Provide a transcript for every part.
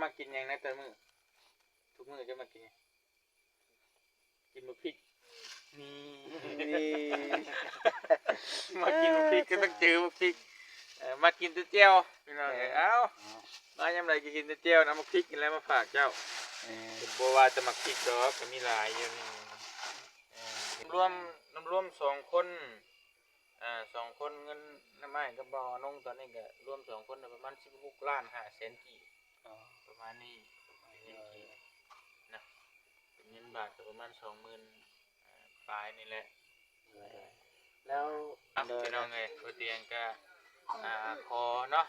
มากินยังนะแต่มื้อทุกมื้อจะมากินกินบ่พริกนี่มากินบ่พริกก็ต้องเจอบ่พริกมากินแต่แจ่วพี่น้องเอ้ามายามใดก็กินแต่แจ่วน้ำบ่พริกกินแล้วมาฝากเจ้าบ่ว่าจะมักพริกดอกก็มีหลายอยู่นี่รวม2คน2คนเงินน้ำไม้กับบ่อนงตอนนี้ก็รวม2คนประมาณ16ล้าน5แสนกีบประมาณนี้นะเป็นเงินบาทก็ประมาณ 20,000 ปลายนี่แหละแล้วพี่น้องเอ้ยบ่เตียงก็ขอเนาะ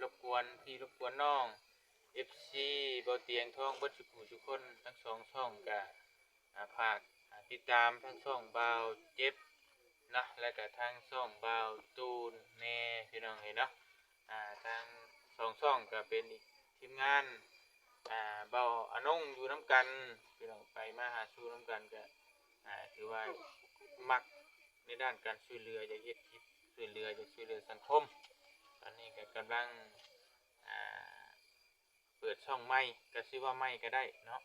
รบกวนพี่รบกวนน้อง FC บ่เตียงทองเบิดทุกคนทั้ง2ช่องก็ฝากติดตามทั้งช่องบ่าวเจ็บนะแล้วก็ทางช่องบ่าวตูนแน่พี่น้องเอ้ยเนาะทาง2ช่องก็เป็นอีกทีมงานบ่าวอนงอยู่นํกันพี่น้องไปมาหาสู่นํกันก็ถือว่ามักในด้านการช่วยเหลืออยากเฮ็ดคลิปช่วยเหลืออยากช่วยเหลือสังคมตอนนี้ก็กำลังเปิดช่องใหม่ก็ชื่อว่าใหม่ก็ได้เนาะ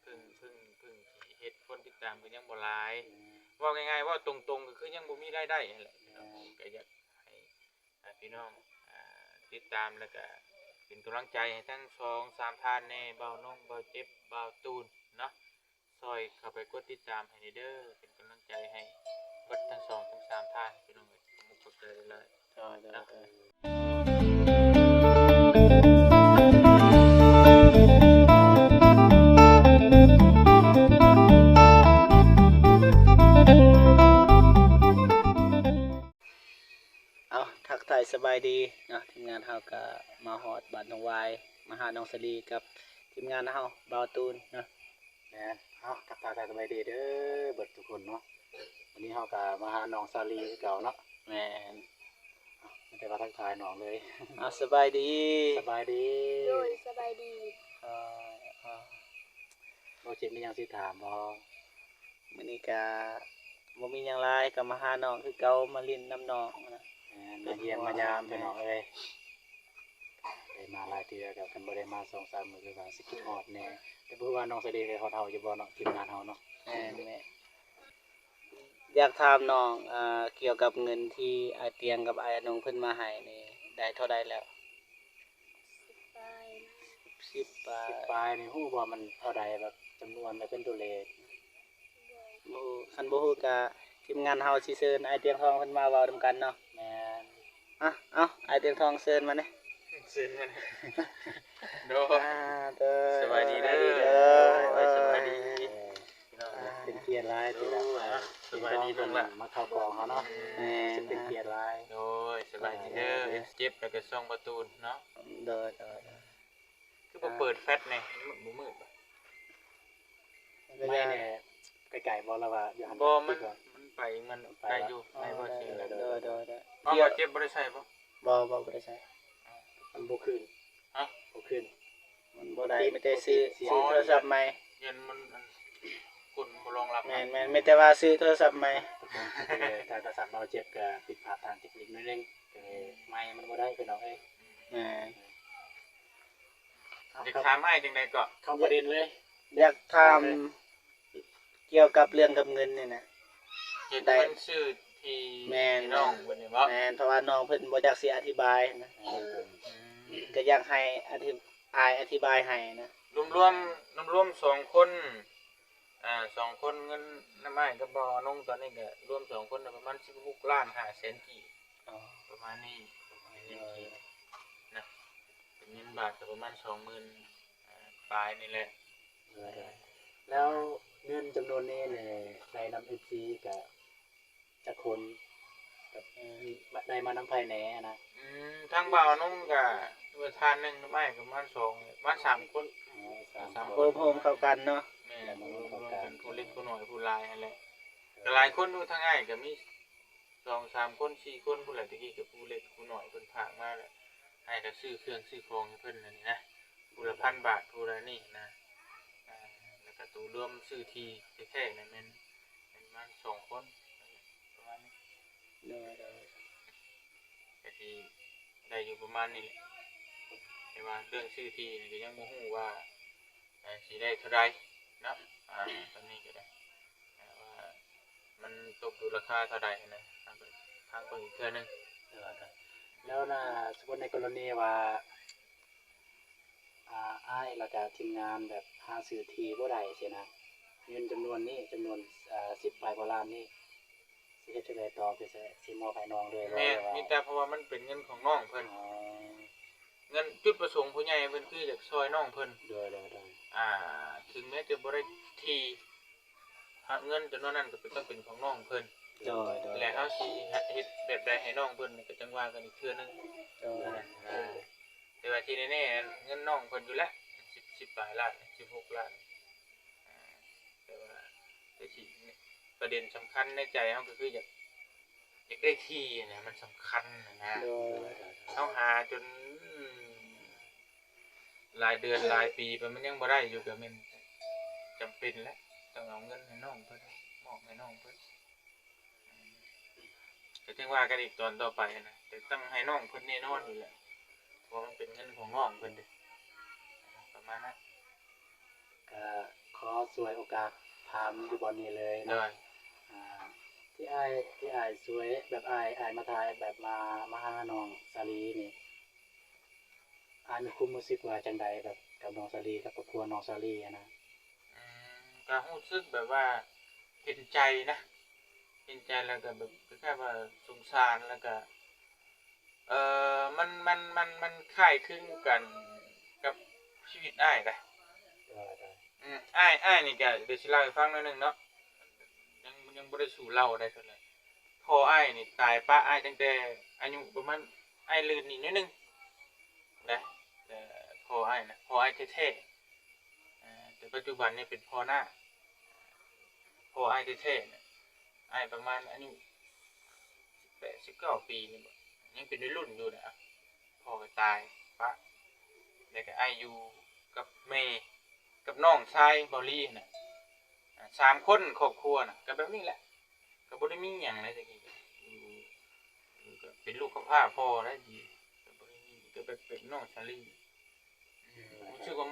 เพิ่งเฮ็ดคนติดตามก็ยังบ่หลายว่าง่ายๆว่าตรงๆก็คือยังบ่มีรายได้นั่นแหละก็อยากให้พี่น้องติดตามแล้วก็เป็นกำลังใจให้ทั้ง2-3ท่านแน่เบานงเบาเจ็บเบาตูนเนาะซอยเข้าไปกดติดตามให้เด้อเป็นกำลังใจให้เบิดทั้ง2-3ท่านพี่น้องขอบคุณเลยทักทายสบายดีเนาะทีมงานเฮาก็มาฮอดบ้านน้องวายมาหาน้องสลีกับทีมงานเฮาบ่าวตูนเนาะทักทายสบายดีเด้อเบิดทุกคนเนาะวันนี้เฮาก็มาหาน้องสลีเก่าเนาะแม่นไม่ได้ว่าทักทายน้องเลยสบายดีสบายดีโดยสบายดีบ่เจ็บมีหยังสิถามบ่มื้อนี้ก็บ่มีหยังหลายก็มาหาน้องคือเก่ามาลิ้นน้ำน้องนะมาเยี่ยมมายามพี่น้องเอ้ยได้มาหลายเทื่อก็กันบ่ได้มา 2-3 มื้อคือว่าสิคิดฮอดแน่แต่บ่รู้ว่าน้องสลีได้ฮอดเฮาอยู่บ่เนาะทีมงานเฮาเนาะแม่อยากถามน้องเกี่ยวกับเงินที่อ้ายเตียงกับอ้ายอนงเพิ่นมาให้นี่ได้เท่าใดแล้ว10 ปลายนี่ฮู้บ่มันเท่าใดแบบจำนวนเป็นตัวเลขบ่คันบ่ฮู้ก็ทีมงานเฮาสิเชิญอ้ายเตียงทองเพิ่นมาเว้านำกันเนาะแม่นเอาอ้ายเตียงทองเชิญมานี่เชิญมาโดสบายดีเด้อสบายดีเป็นเกียรติหลายที่สบายดีลงละมาเข้ากองเฮาเนาะเป็นเกียรติหลายโดยสบายดีเด้อเจ็บแล้วก็ส่องประตูเนาะโดยคือบ่เปิดแฟลชแน่บ่มืดบ่ไม่แน่ไกลๆบ่ล่ะว่าอยู่หั่นบ่มันไปไกลอยู่ในบ่สิโดยบ่เจ็บบ่ได้ใช้บ่บ่ได้ใช้มันบ่คืนบ่คืนมันบ่ได้ไม่ได้ซื้อโทรศัพท์ใหม่เย็นมันคุณบ่รองรับแม่นไม่แต่ว่าซื้อโทรศัพท์ใหม่ถ้าโทรศัพท์เราเจ็บก็ผิดพลาดทางเทคนิคนิดนึงไมค์มันบ่ได้พี่น้องเอ้ยอยากถามให้จังได๋ก็เข้าประเด็นเลยอยากถามเกี่ยวกับเรื่องกับเงินนี่นะเฮ็ดเป็นชื่อที่น้องเพิ่นนี่บ่แม่นเพราะว่าน้องเพิ่นบ่จักสิอธิบายนะก็อยากให้อธิบายให้นะรวม2คน2คนเงินน้ำไม้กับบ่อนงตอนนี้ก็รวม2คนประมาณ16ล้าน5แสนกีบประมาณนี้นะเป็นเงินบาทก็ประมาณ 20,000 ปลายนี่แหละแล้วเงินจำนวนนี้เนี่ยได้นำ FC กับจักคนกับได้มานำภายในนะทางบ่าวนงก็ประธานนึงน้ำไม้ก็ประมาณ2ประมาณ3คน3คนพร้อมเข้ากันเนาะแม่กันผู้เล็กผู้น้อยผู้หลายนั่นแหละก็หลายคนอยู่ทางอ้ายก็มี2-3คน4คนผู้หลายตะกี้ก็ผู้เล็กผู้น้อยเพิ่นพากมาแล้วให้ก็ซื้อเครื่องซื้อของให้เพิ่นนั่นนี่นะผู้ละ1,000 บาทผู้ละนี่นะแล้วก็ตัวรวมซื้อที่แท้ๆนั่นแม่นประมาณ2คนประมาณนี้ก็สิได้อยู่ประมาณนี้แหละ ว่าเรื่องชื่อที่นี่ก็ยังบ่ฮู้ว่าสิได้เท่าใดเนาะตอนนี้ก็ได้ว่ามันตกอยู่ราคาเท่าใดนะทางเบิ่งอีกเทื่อนึง แล้วนะสมมุติในกรณีว่าอ้ายเราจะทีมงานแบบหาซื้อที่บ่ได้สินะเงินจำนวนนี้จำนวน10ปลายกว่าล้านนี่สิเฮ็ดจังไดต่อคือสิมอบให้น้องเลยบ่ แม่ ว่า มีแต่เพราะว่ามันเป็นเงินของน้องเพิ่น อ๋อ เงินจุดประสงค์ผู้ใหญ่เพิ่นคืออยากช่วยน้องเพิ่น โดย ถึงแม้จะบ่ได้ที่เงินจำนวนนั้นก็ต้องเป็นของน้องเพิ่น โดย และเฮาสิเฮ็ดแบบใดให้น้องเพิ่นก็จังว่ากันอีกเทื่อนึง โดย แต่ว่าที่แน่ๆเงินน้องเพิ่นอยู่แล้ว10ปลายล้าน16ล้านแต่ว่าแต่ที่ประเด็นสำคัญในใจเฮาก็คืออยากได้ที่นะมันสำคัญนะ โดย เฮาหาจนหลายเดือนหลายปีไปมันยังบ่ได้อยู่ก็แม่นจำเป็นแล้วต้องเอาเงินให้น้องเพิ่นมอบให้น้องเพิ่นก็ถึงว่ากันอีกตอนต่อไปนะแต่ต้องให้น้องเพิ่นแน่นอนอยู่แหละเพราะมันเป็นเงินของน้องเพิ่นเด้ประมาณนั้น ก็ขอสวยโอกาสถามอยู่บอนนี้เลย ได้ เนาะที่อ้ายสวยแบบอ้ายมาถ่ายแบบมาหาน้องสาลีนี่อ้ายมีความรู้สึกว่าจังใดแบบกับน้องสาลีกับครอบครัวน้องสาลีอะนะ ก็รู้สึกแบบว่าเห็นใจนะเห็นใจแล้วก็แบบคล้ายๆว่าสงสารแล้วก็มันคล้ายคลึงกันกับชีวิตอ้ายนะ ได้ อ้ายนี่ก็เดี๋ยวสิเล่าให้ฟังหน่อยหนึงเนาะยังบ่ได้สู่เล่าได้เท่าไหร่พ่ออ้ายนี่ตายป้าอ้ายตั้งแต่อายุประมาณอ้ายลื่นนิดหนึงนะแต่พ่ออ้ายนะพ่ออ้ายแท้ๆแต่ปัจจุบันนี่เป็นพ่อหน้าพ่ออ้ายแท้ๆเนี่ยอ้ายประมาณอายุ18 19ปีนี่บ่ยังเป็นวัยรุ่นอยู่นะพ่อก็ตายป้าแล้วก็อ้ายอยู่กับแม่กับน้องชายบอลลี่น่ะ3คนครอบครัวน่ะก็แบบนี้แหละก็บ่ได้มีหยังเลยจังซี่ก็เป็นลูกกับพ่อได้ดีก็บ่ได้มีก็เป็นน้องชาลีรู้สึกว่า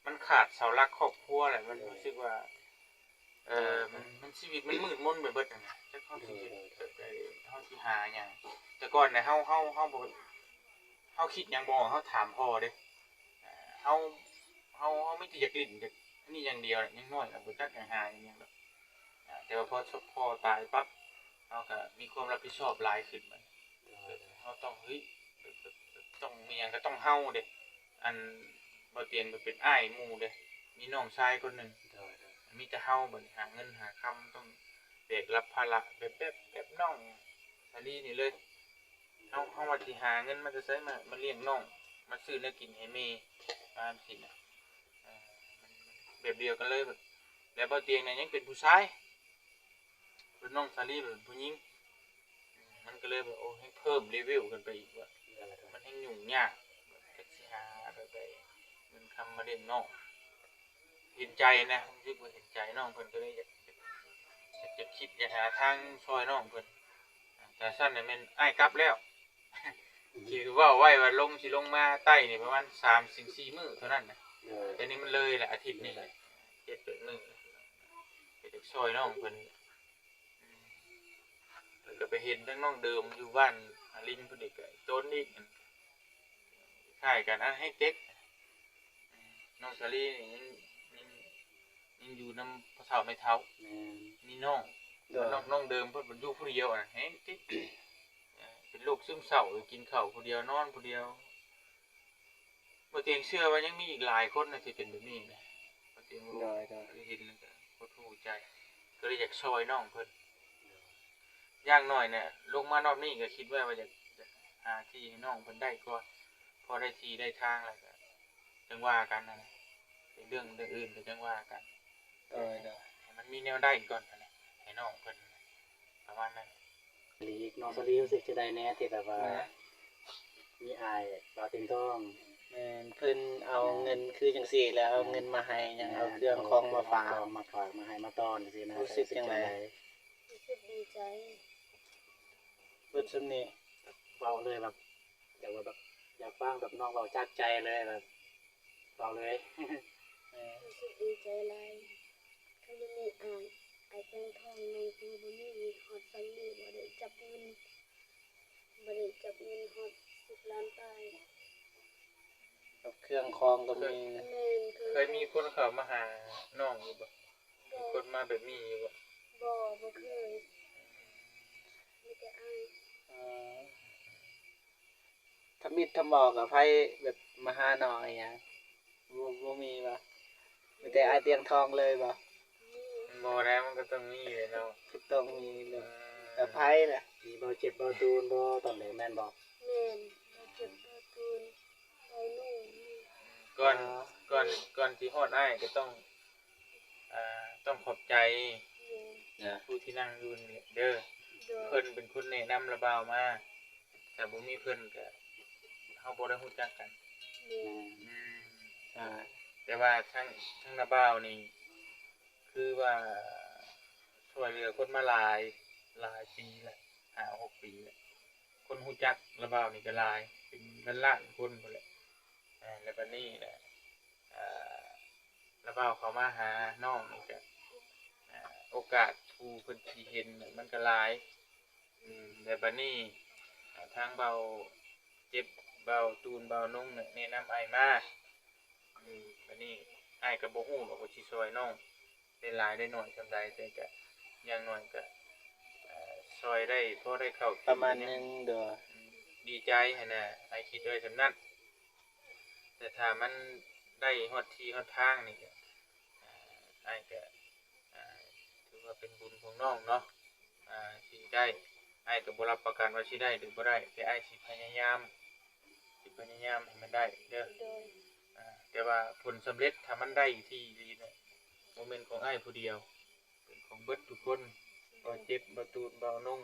มันขาดเสาหลักครอบครัวแหละมันรู้สึกว่ามันชีวิตมันมืดมนไปเบิดนั่นน่ะจักเฮาสิเฮาสิหาหยังแต่ก่อนน่ะเฮาบ่เฮาคิดหยังบ่เฮาถามพ่อเด้เฮาไม่ได้อยากลิ้นอยากนี่อย่างเดียวยังน้อยก็บ่จักหยังหาอย่างหยังดอกแต่ว่าพอตายปั๊บเฮาก็มีความรับผิดชอบหลายขึ้นบัดเฮาต้องเฮ้ยต้องมีหยังก็ต้องเฮาเด้อันบ่เตียงก็เป็นอ้ายหมู่เด้มีน้องชายคนหนึงมีแต่เฮาบัดหาเงินหาคำต้องแบกรับภาระแบบน้องสาลีนี่เลยเฮาว่าสิหาเงินมาจะใช้มาเลี้ยงน้องมาซื้อแนวกินให้แม่ตามสิน่ะแบบเดียวกันเลยแบบแล้วบ่เตียงเนี่ยยังเป็นผู้ชายเป็นน้องสาลีเป็นผู้หญิงมันก็เลยแบบโอ้ให้เพิ่มเลเวลกันไปอีกว่ามันให้ยุ่งยากแท็กซี่หาไปมันคำมาเล่นน้องเห็นใจนะรู้สึกว่าเห็นใจน้องเพิ่นก็เลยอยากคิดอยากหาทางช่วยน้องเพิ่นแต่สั้นเนี่ยมันอ้ายกลับแล้วคิดว่าไว้ว่าสิลงมาใต้นี่ประมาณ3-4 มื้อเท่านั้นนะแต่นี่มันเลยแหละอาทิตย์นี่แหละ7-8 มื้อก็จะช่วยน้องเพิ่นแล้วก็ไปเห็นทั้งน้องเดิมอยู่บ้านลินเพิ่นอีกก็โจนอีกคล้ายกันอันให้เต็กน้องสาลีนี่ยังอยู่นำพ่อเฒ่าแม่เฒ่ามีน้องน้องเดิมเพิ่นอยู่ผู้เดียวน่ะเฮ้ติเป็นโรคซึมเศร้ากินข้าวผู้เดียวนอนผู้เดียวบ่เตียงเชื่อว่ายังมีอีกหลายคนน่ะที่เป็นแบบนี้นะบ่เตียงรู้เห็นแล้วก็โคตรฮู้ใจก็เลยอยากช่วยน้องเพิ่นอย่างน้อยเนี่ยลงมารอบนี้ก็คิดว่าอยากหาที่ให้น้องเพิ่นได้ก่อนพอได้ที่ได้ทางแล้วก็จังว่ากันนะเป็นเรื่องอื่นก็จังว่ากันให้มันมีแนวได้ก่อนนะให้น้องเพิ่นประมาณนั้น ลีกน้องสาลีรู้สึกจะได้แน่ที่แบบว่ามีอายบ่าวเต็งทอง แม่นเพิ่นเอาเงินคือจังซี่แล้วเอาเงินมาให้ยังเอาเครื่องของมาฝาก มาให้มาต้อนจังซี่นะ รู้สึกจังได๋ รู้สึกดีใจ เบิดซุมนี้ เว้าเลยแบบแต่ว่าแบบ อยากฟังแบบน้องเราจากใจเลยแบบเราเลย รู้สึกดีใจหลายเขาจะมีไอ้แป้งทองในตัวบ่มีฮอดซันนี่บ่ได้จับเงินฮอด10 ล้านตาย กับเครื่องคองก็มี แม่น เคยมีคนเข้ามาหาน้องอยู่บ่มีคนมาแบบนี้อยู่บ่ บ่เคยมีแต่อ้าย เอ่อถ้ามิดทำบอกกับไพ่แบบมาหาหน่อยหยังบ่มีบ่มีแต่ไอายเตียงทองเลยบ่ บ่ได้มันก็ต้องมีเลยเนาะ คือต้องมีเลยแต่ไพ่น่ะ มีเบาเจ็บเบาตูนบ่ตอนเลยแม่นบอก แม่นบ่เจ็บบ่ตูนบ่นุ่ม ก่อนก่อนที่ฮอดอ้ายก็ต้องขอบใจ แม่น ผู้ที่นั่งอยู่นี่เด้อ โดย เพิ่นเป็นคนแนะนำระบาวมาแต่บ่มีเพิ่นก็เฮาบ่ได้ฮู้จักกัน แม่น อืม อ่า แต่ว่าทั้งระบาวนี่คือว่าช่วยเหลือคนมาหลายปีแล้ว5-6 ปีแล้วคนฮู้จักระบาวนี่ก็หลายเป็นล้านๆคนพุ่นแหละแล้วบัดนี้แหละอ่าระบาวเขามาหาน้องนี่ก็โอกาสผู้เพิ่นสิเห็นน่ะมันก็หลายแล้วบัดนี้ทางเบาเจ็บเบาตูนเบานุ่งเนี่ยแนะนำอ้ายมาบัดนี้อ้ายก็บ่ฮู้ว่าสิช่วยน้องได้หลายได้น้อยซำใดแต่ก็อย่างน้อยก็ช่วยได้พอได้เข้าถึง ประมาณนึงเด้อ ดีใจหั่นน่ะอ้ายคิดไว้ซำนั้นแต่ถ้ามันได้ฮอดที่ฮอดทางนี่ก็อ้ายก็ถือว่าเป็นบุญของน้องเนาะสิได้อ้ายก็บ่รับประกันว่าสิได้หรือบ่ได้แต่อ้ายสิพยายามให้มันได้เด้อ โดย แต่ว่าผลสำเร็จถ้ามันได้ที่ดีเนี่ยโมเมนต์ของอ้ายผู้เดียวเป็นของเบิดทุกคนบ่เจ็บบ่ตูนบ่นุ่ง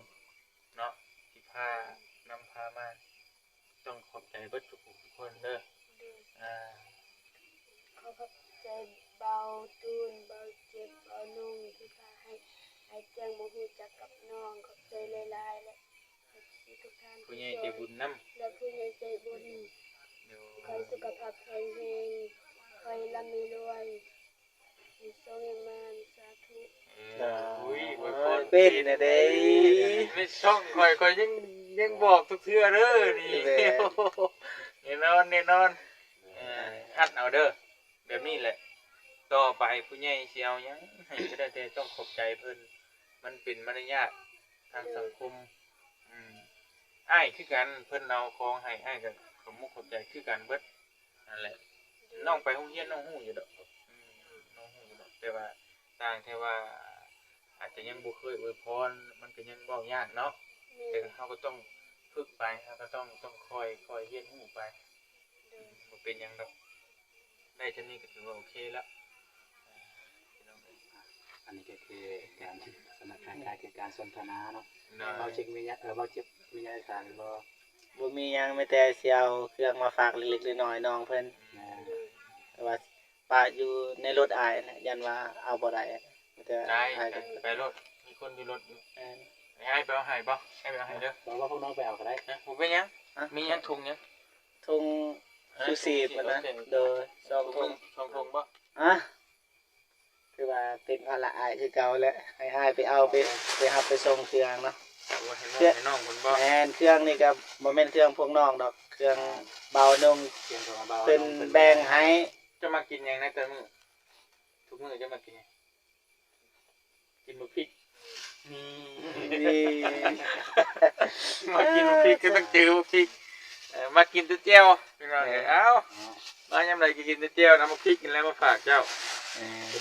เนาะที่พานำพามาต้องขอบใจเบิดทุกคนเด้อ โดย อ่า เขาก็ใจเบาตูนเบาเจ็บเบานุ่งที่พาให้แจ้งบ่ฮู้จักกับน้องขอบใจหลายๆและทุกท่าน ผู้ใหญ่ใจบุญนำ และผู้ใหญ่ใจบุญ เดี๋ยว ขอให้สุขภาพแข็งแรงขอให้ร่ำให้รวยมีโชคให้มานสาธุ อุ้ยอวยพร เป็นน่ะเด้ ไม่ช่องค่อยยังบอกทุกเทื่อเด้อนี่แน่นอนฮัดเอาเด้อแบบนี้แหละต่อไปผู้ใหญ่สิเอาหยังให้ก็ได้แต่ต้องขอบใจเพิ่นมันเป็นมารยาททางสังคมอ้ายคือกันเพิ่นเอาของให้อ้ายก็ขอบมุกขอบใจคือกันเบิดนั่นแหละน้องไปโรงเรียนน้องฮู้อยู่ดอกน้องฮู้อยู่ดอกแต่ว่าต่างแค่ว่าอาจจะยังบ่เคยอวยพรมันก็ยังเว้ายากเนาะ แต่เขาก็ต้องฝึกไปเขาก็ต้องคอยเรียนรู้ไปมันเป็นหยังดอกได้เท่านี้ก็ถือว่าโอเคแล้ว อันนี้ก็คือการสนับสนุนการคือการสนทนาเนาะ นะ เบาเจ็บมีเนี่ยเบาเจ็บมีเนี่ยสารบ่ บ่มีหยังมีแต่สิเอาเครื่องมาฝากเล็กๆน้อยๆน้องเพิ่น แม่ แต่ว่าป้าอยู่ในรถอายนะยันว่าเอาบ่ได้มีแต่ ได้ อายก็ ไปรถมีคนอยู่รถอยู่ แม่น ให้ไปเอาให้บ่ให้ไปเอาให้เด้อ บอกว่าพวกน้องไปเอาก็ได้ นะผมเป็นหยังมีหยังถุงหยัง ทุ่งชูชีพอะนะโดยสอง ถุ ทุ่ ง ง ถุงบ่ อ่ะคือว่าเป็นภาระอายคือเก่าแล้วให้อายไปเอาไปรับไปส่งเครื่องเนาะ โอ้ให้น้องคนบ่ แม่นเครื่องนี่ก็บ่แม่นเครื่องพวกน้องดอกเครื่องเบานุ่ม เพียงตัวเบา เพิ่นแบ่งให้ จะมากินหยังนะแต่มื้อทุกมื้อจะมากินหยังกินบ่พริกนี่ นี่ มากินบ่พริกก็ต้องเจอบ่พริกมากินแต่แจ่วพี่น้องเอ้า มายามใดก็กินแต่เจียวน้ำมะพริกกินแล้วมาฝากเจ้า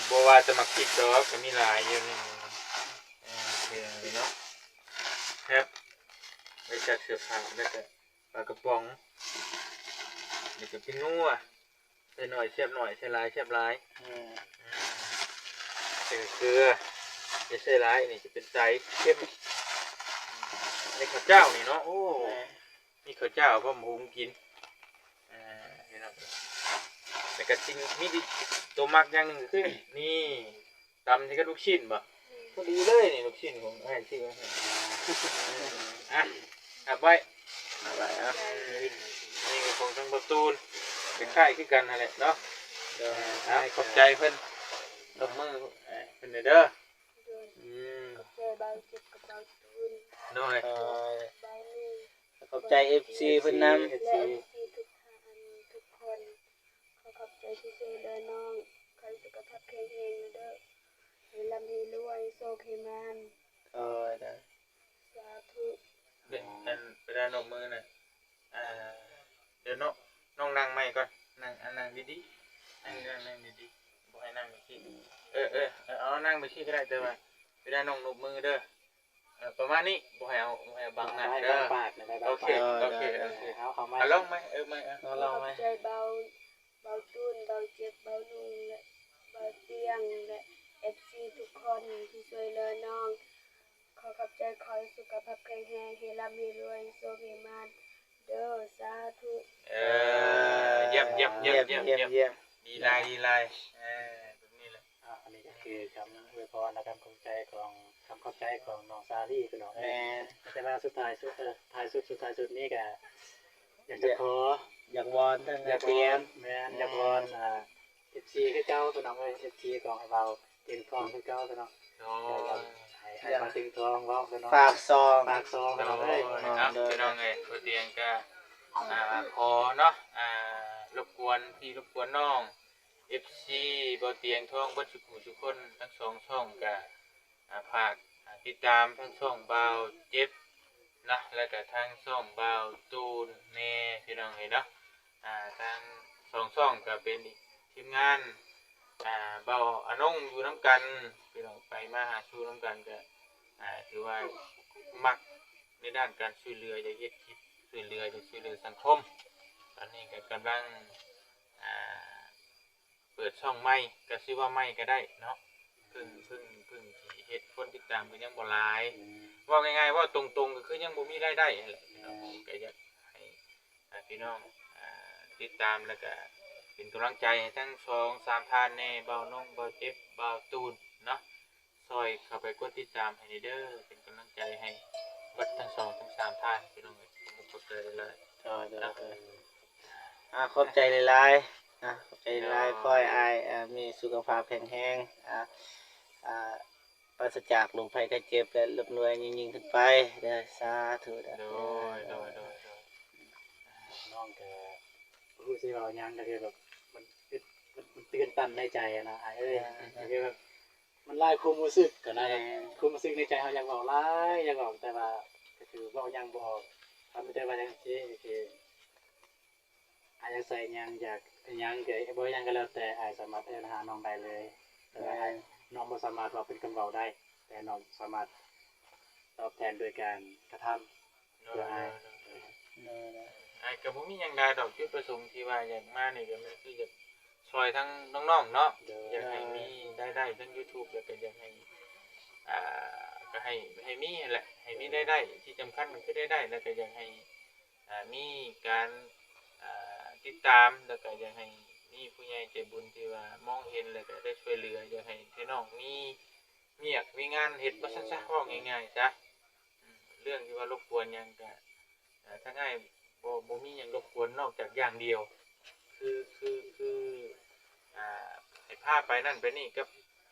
บ่ว่าจะมักพริกดอกก็มีหลายอยู่นี่เนาะครับไปจัดเสื้อผ้าแล้วก็ปลากระป๋องนี่ก็เป็นนัวใส่หน่อยเสียบหน่อยใส่หลายเสียบหลายใส่เกลือจะใส่หลายนี่จะเป็นไตเข้มนี่ข้าวเจ้านี่เนาะโอ้นี่ข้าวเจ้าพ่อหมูกินนี่เนาะ แต่ก็จริงมีดิตัวมักอย่างหนึงคือนี่ตำที่ก็ลูกชิ้นบ่พอดีเลยนี่ลูกชิ้นของไอ้ที่ว่าอ่ะครับไว้ อะไรอ่ะ นี่ก็คงทั้งประตูนคล้ายๆคือกันนั่นแหละเนาะ เด้อ ขอบใจเพิ่นตบมือเพิ่นเด้อ โดย อืม ขอบใจเบาเจ็บกับเบาตูน น้อย เอ่อ เบาหนึ่ง ขอบใจ FC เพิ่นนำ และ FC ทุกท่านทุกคนขอบใจที่ช่วยเหลือน้องขอให้สุขภาพแข็งแรงนะเด้อให้ร่ำให้รวยโชคให้มาน เด้อ สาธุ เด็กอันไปได้นกมือน่ะเดี๋ยวน้องนั่งใหม่ก่อนนั่งดีๆนั่งดีๆบ่ให้นั่งไปขี้เอานั่งไปขี้ก็ได้แต่ว่าไปได้น้องนกมือเด้อประมาณนี้บ่ให้เอาบังหน้า ให้ เด้อ ปากนะได้ โอเค เอามา เอาลองไหมไม่ ลองไหม ขอบใจเบาตูนเบาเจ็บเบานุ่งและเบาเตียงและ FC ทุกคนที่ช่วยเหลือน้องขอบใจขอให้สุขภาพแข็งแรงให้ร่ำให้รวยโชคให้มานเด้อสาธุ เยี่ยม เยี่ยม ดีลายแบบนี้แหละ อันนี้ก็คือคำอวยพรและคำขอบใจของน้องซารี่พี่น้อง แม่ แต่ว่าสุดท้ายสุดนี้ก็อยากจะขอ อยากวอนทั้งเตรียม แม่อยากวอนFC คือเก่าพี่น้องFC ของเราเต็มกองคือเก่าพี่น้อง โอ้ ให้มาถึงทองเว้าพี่น้อง ฝากซอง ปากซองพี่น้อง โห เอ้ย พี่น้องเอ้ยตัวเตียงก็ขอเนาะรบกวนพี่รบกวนน้อง FC บ่เตียงท้องบ่ทุกคนทั้ง2ช่องก็ฝากติดตามทั้งช่องเบาเจ็บนะแล้วก็ทางช่องเบาตูนแน่พี่น้องเอ้ยเนาะทาง2ช่องก็เป็นทีมงานเบาอนงอยู่นํกันพี่น้องไปมาหาสู่นํกันก็ถือว่ามักในด้านการช่วยเหลืออยากเฮ็ดคลิปช่วยเหลือสังคมตอนนี้ก็กำลังเปิดช่องใหม่ก็ชื่อว่าใหม่ก็ได้เนาะเพิ่งที่เฮ็ดคนติดตามก็ยังบ่หลายว่าง่ายๆว่าตรงๆก็คือยังบ่มีรายได้นั่นแหละเนาะก็อยากให้พี่น้องติดตามแล้วก็เป็นกำลังใจให้ทั้ง2-3ท่านแน่เบาน้องเบาเจ็บเบาตูนเนาะซอยเข้าไปกดติดตามให้เด้อเป็นกำลังใจให้วัดทั้ง2-3ท่านพี่น้องผมกดเลย ขอบใจหลายๆขอบใจหลายๆขอให้อายมีสุขภาพแข็งแรงปราศจากโรคภัยไข้เจ็บและร่ำรวยยิ่งๆขึ้นไปเด้อสาธุเด้อ โดย น้องก็รู้สึกว่ายังก็คือแบบมันตื่นตันในใจนะเอ้ยคือแบบมันไล่ความรู้สึกก็ได้ความรู้สึกในใจเฮาอยากบอกหลายอยากบอกแต่ว่าก็คือเว้ายังบ่ออกทำแต่ว่าจังซี่คืออยากใส่ยังอยากยังก็บ่ยังก็แล้วแต่อายสามารถเอิ้นหาน้องได้เลยแต่ว่าน้องบ่สามารถเว้าเป็นคำเว้าได้แต่น้องสามารถตอบแทนด้วยการกระทำเพื่ออาย ก็บ่มีหยังได้ดอกจุดประสงค์ที่ว่าอยากมานี่ก็มันคืออยากช่วยทั้งน้องๆเนาะอยากให้มีรายได้ทั้ง YouTube แล้วก็อยากให้ก็ให้มีแหละให้มีรายได้ที่สำคัญมันคือรายได้แล้วก็อยากให้มีการติดตามแล้วก็อยากให้มีผู้ใหญ่ใจบุญที่ว่ามองเห็นแล้วก็ได้ช่วยเหลืออยากให้พี่น้องมีเวียกมีงานเฮ็ดว่าซั่นซะว่าง่ายๆจ้ะเรื่องที่ว่ารบกวนหยังก็ถ้าง่ายบ่มีหยังรบกวนนอกจากอย่างเดียวคือให้พาไปนั่นไปนี่กับ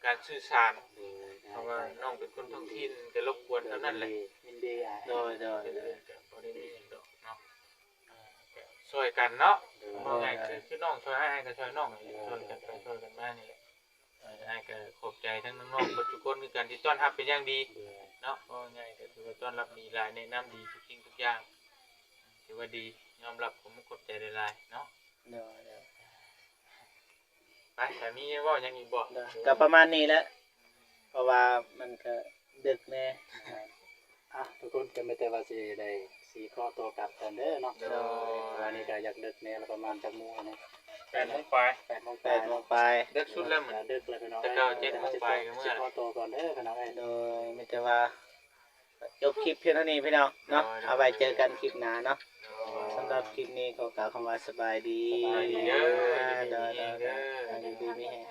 การสื่อสารเพราะว่าน้องเป็นคนท้องถิ่นจะรบกวนเท่านั้นแหละ ยินดีอ่ะ โดย ก็บ่ได้มีหยังดอกเนาะก็ช่วยกันเนาะว่าไงคือน้องช่วยให้ก็ช่วยน้องช่วยกันไปช่วยกันมานี่แหละให้ก็ขอบใจทั้งน้องๆทุกคนคือกันที่ต้อนรับเป็นอย่างดีเนาะว่าไงก็ถือว่าต้อนรับดีหลายแนะนำดีทุกสิ่งทุกอย่างถือว่าดียอมรับผมขอบใจหลายๆเนาะไปแต่มีว่ายังอีกบ่ ก็ประมาณนี้แหละเพราะว่ามันก็ดึกแน่ ทุกคนก็ไม่แต่ว่าสิได้สีข้อตัวกลับกันเด้อเนาะวันนี้ก็อยากดึกแน่แล้วประมาณจักโมงนะ 8:00 ไป 8:00 น 8 โมงไป ดึกสุดแล้วเหมือน ดึกแล้วพี่น้อง แต่เก้า7 โมงไปก็เมื่อ ข้อตัวก่อนเด้อพี่น้อง โดยไม่แต่ว่าจบคลิปเพียงเท่านี้พี่น้องเนาะเอาไว้เจอกันคลิปหน้าเนาะสำหรับคลิปนี้ก็กล่าวคำว่าสบายดี สบายดีเด้อ เด้อดีมีแฮง